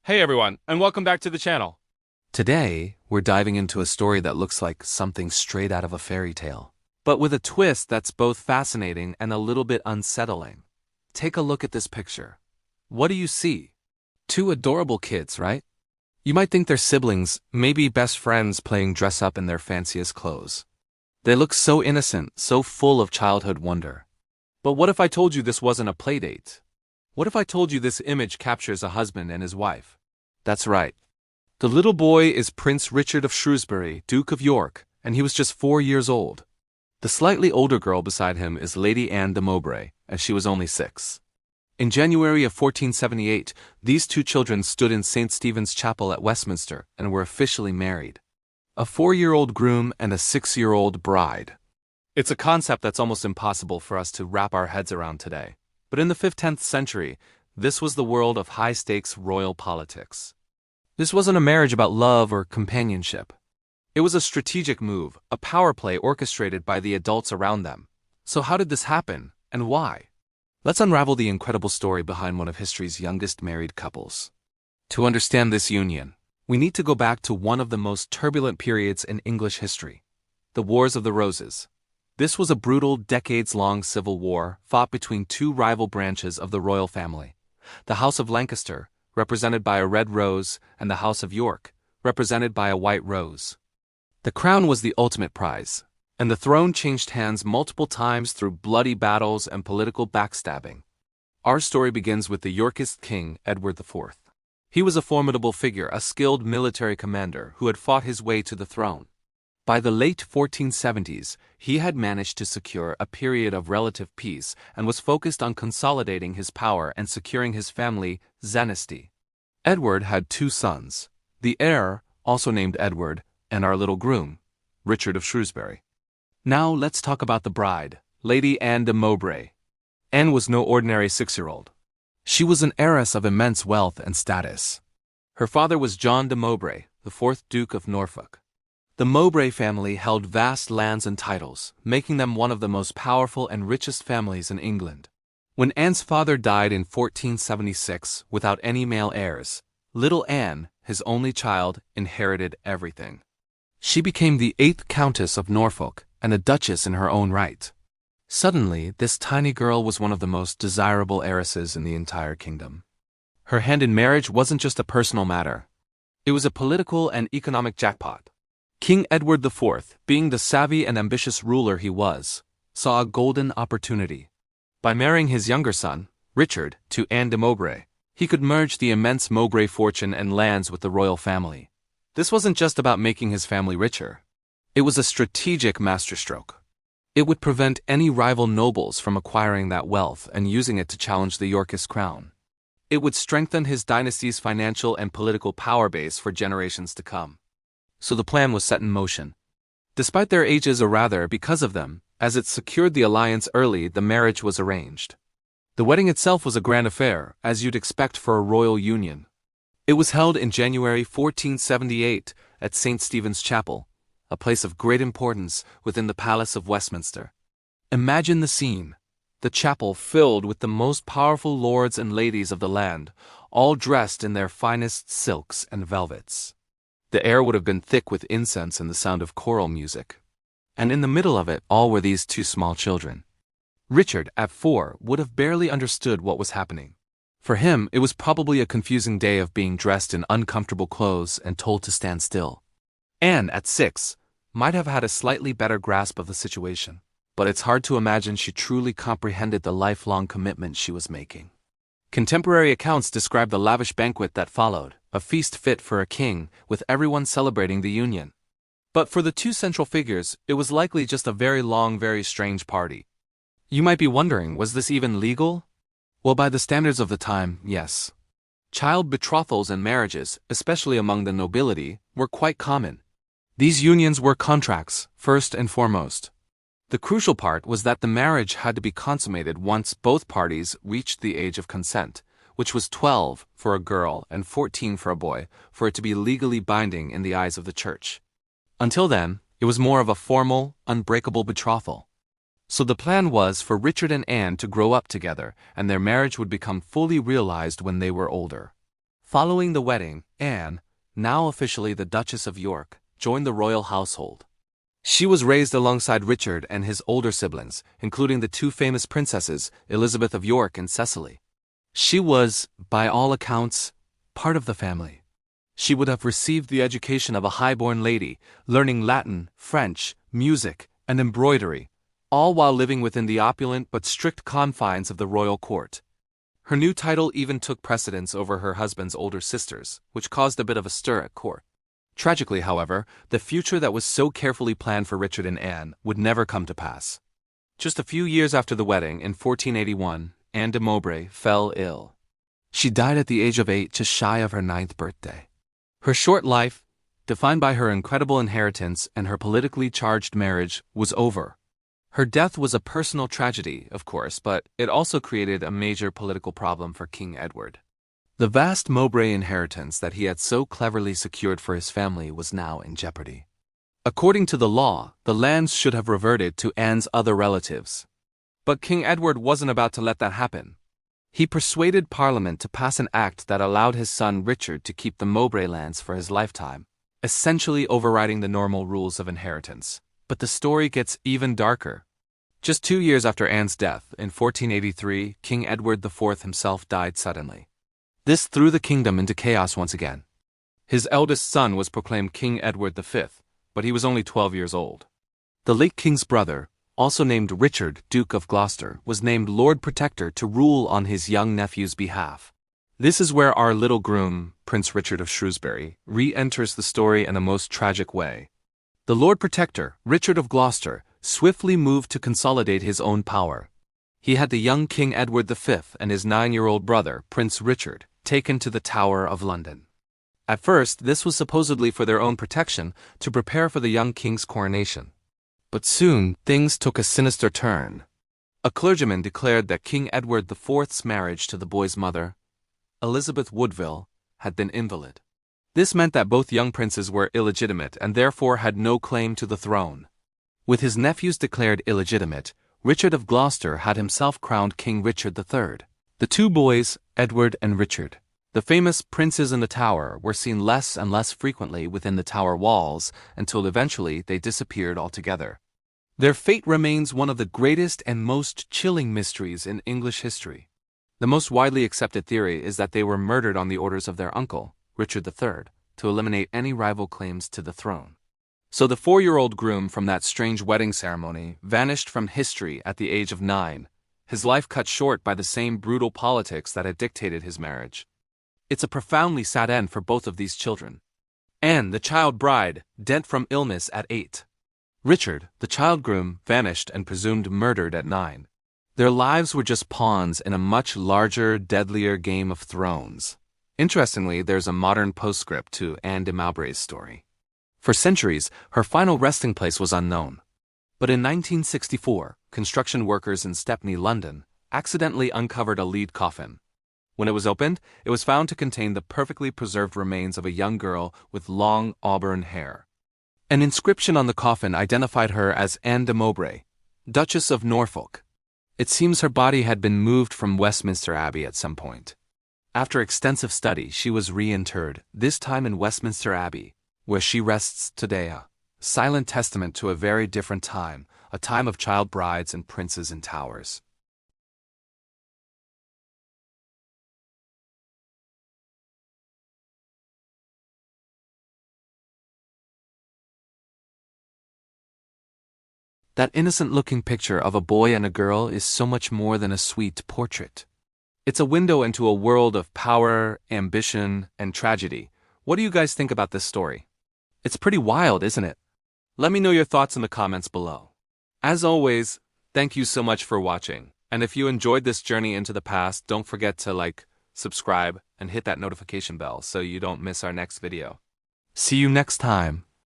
Hey everyone, and welcome back to the channel. Today, we're diving into a story that looks like something straight out of a fairy tale, but with a twist that's both fascinating and a little bit unsettling. Take a look at this picture. What do you see? Two adorable kids, right? You might think they're siblings, maybe best friends playing dress up in their fanciest clothes. They look so innocent, so full of childhood wonder. But what if I told you this wasn't a playdate? What if I told you this image captures a husband and his wife? That's right. The little boy is Prince Richard of Shrewsbury, Duke of York, and he was just 4 years old. The slightly older girl beside him is Lady Anne de Mowbray, and she was only 6. In January of 1478, these two children stood in St. Stephen's Chapel at Westminster and were officially married. A 4-year-old groom and a 6-year-old bride. It's a concept that's almost impossible for us to wrap our heads around today. But in the 15th century, this was the world of high-stakes royal politics. This wasn't a marriage about love or companionship. It was a strategic move, a power play orchestrated by the adults around them. So how did this happen, and why? Let's unravel the incredible story behind one of history's youngest married couples. To understand this union, we need to go back to one of the most turbulent periods in English history, the Wars of the Roses. This was a brutal, decades-long civil war fought between two rival branches of the royal family, the House of Lancaster, represented by a red rose, and the House of York, represented by a white rose. The crown was the ultimate prize, and the throne changed hands multiple times through bloody battles and political backstabbing. Our story begins with the Yorkist king, Edward IV. He was a formidable figure, a skilled military commander who had fought his way to the throne. By the late 1470s, he had managed to secure a period of relative peace and was focused on consolidating his power and securing his family dynasty. Edward had 2 sons, the heir, also named Edward, and our little groom, Richard of Shrewsbury. Now let's talk about the bride, Lady Anne de Mowbray. Anne was no ordinary 6-year-old. She was an heiress of immense wealth and status. Her father was John de Mowbray, the 4th Duke of Norfolk. The Mowbray family held vast lands and titles, making them one of the most powerful and richest families in England. When Anne's father died in 1476 without any male heirs, little Anne, his only child, inherited everything. She became the 8th Countess of Norfolk and a duchess in her own right. Suddenly, this tiny girl was one of the most desirable heiresses in the entire kingdom. Her hand in marriage wasn't just a personal matter. It was a political and economic jackpot. King Edward IV, being the savvy and ambitious ruler he was, saw a golden opportunity. By marrying his younger son, Richard, to Anne de Mowbray, he could merge the immense Mowbray fortune and lands with the royal family. This wasn't just about making his family richer. It was a strategic masterstroke. It would prevent any rival nobles from acquiring that wealth and using it to challenge the Yorkist crown. It would strengthen his dynasty's financial and political power base for generations to come. So the plan was set in motion. Despite their ages, or rather because of them, as it secured the alliance early, the marriage was arranged. The wedding itself was a grand affair, as you'd expect for a royal union. It was held in January 1478 at St. Stephen's Chapel, a place of great importance within the Palace of Westminster. Imagine the scene. The chapel filled with the most powerful lords and ladies of the land, all dressed in their finest silks and velvets. The air would have been thick with incense and the sound of choral music. And in the middle of it all were these 2 small children. Richard, at 4, would have barely understood what was happening. For him, it was probably a confusing day of being dressed in uncomfortable clothes and told to stand still. Anne, at 6, might have had a slightly better grasp of the situation, but it's hard to imagine she truly comprehended the lifelong commitment she was making. Contemporary accounts describe the lavish banquet that followed, a feast fit for a king, with everyone celebrating the union. But for the 2 central figures, it was likely just a very long, very strange party. You might be wondering, was this even legal? Well, by the standards of the time, yes. Child betrothals and marriages, especially among the nobility, were quite common. These unions were contracts, first and foremost. The crucial part was that the marriage had to be consummated once both parties reached the age of consent, which was 12 for a girl and 14 for a boy, for it to be legally binding in the eyes of the church. Until then, it was more of a formal, unbreakable betrothal. So the plan was for Richard and Anne to grow up together, and their marriage would become fully realized when they were older. Following the wedding, Anne, now officially the Duchess of York, joined the royal household. She was raised alongside Richard and his older siblings, including the two famous princesses, Elizabeth of York and Cecily. She was, by all accounts, part of the family. She would have received the education of a high-born lady, learning Latin, French, music, and embroidery, all while living within the opulent but strict confines of the royal court. Her new title even took precedence over her husband's older sisters, which caused a bit of a stir at court. Tragically, however, the future that was so carefully planned for Richard and Anne would never come to pass. Just a few years after the wedding, in 1481, Anne de Mowbray fell ill. She died at the age of 8, just shy of her 9th birthday. Her short life, defined by her incredible inheritance and her politically charged marriage, was over. Her death was a personal tragedy, of course, but it also created a major political problem for King Edward. The vast Mowbray inheritance that he had so cleverly secured for his family was now in jeopardy. According to the law, the lands should have reverted to Anne's other relatives. But King Edward wasn't about to let that happen. He persuaded Parliament to pass an act that allowed his son Richard to keep the Mowbray lands for his lifetime, essentially overriding the normal rules of inheritance. But the story gets even darker. Just 2 years after Anne's death, in 1483, King Edward IV himself died suddenly. This threw the kingdom into chaos once again. His eldest son was proclaimed King Edward V, but he was only 12 years old. The late king's brother, also named Richard, Duke of Gloucester, was named Lord Protector to rule on his young nephew's behalf. This is where our little groom, Prince Richard of Shrewsbury, re-enters the story in a most tragic way. The Lord Protector, Richard of Gloucester, swiftly moved to consolidate his own power. He had the young King Edward V and his 9-year-old brother, Prince Richard, taken to the Tower of London. At first, this was supposedly for their own protection, to prepare for the young king's coronation. But soon, things took a sinister turn. A clergyman declared that King Edward IV's marriage to the boy's mother, Elizabeth Woodville, had been invalid. This meant that both young princes were illegitimate and therefore had no claim to the throne. With his nephews declared illegitimate, Richard of Gloucester had himself crowned King Richard III. The two boys, Edward and Richard, the famous princes in the Tower, were seen less and less frequently within the Tower walls until eventually they disappeared altogether. Their fate remains one of the greatest and most chilling mysteries in English history. The most widely accepted theory is that they were murdered on the orders of their uncle, Richard III, to eliminate any rival claims to the throne. So the 4-year-old groom from that strange wedding ceremony vanished from history at the age of 9, his life cut short by the same brutal politics that had dictated his marriage. It's a profoundly sad end for both of these children. Anne, the child bride, dead from illness at 8. Richard, the child groom, vanished and presumed murdered at 9. Their lives were just pawns in a much larger, deadlier Game of Thrones. Interestingly, there's a modern postscript to Anne de Mowbray's story. For centuries, her final resting place was unknown. But in 1964, construction workers in Stepney, London, accidentally uncovered a lead coffin. When it was opened, it was found to contain the perfectly preserved remains of a young girl with long auburn hair. An inscription on the coffin identified her as Anne de Mowbray, Duchess of Norfolk. It seems her body had been moved from Westminster Abbey at some point. After extensive study, she was reinterred, this time in Westminster Abbey, where she rests today, a silent testament to a very different time, a time of child brides and princes in towers. That innocent-looking picture of a boy and a girl is so much more than a sweet portrait. It's a window into a world of power, ambition, and tragedy. What do you guys think about this story? It's pretty wild, isn't it? Let me know your thoughts in the comments below. As always, thank you so much for watching. And if you enjoyed this journey into the past, don't forget to like, subscribe, and hit that notification bell so you don't miss our next video. See you next time.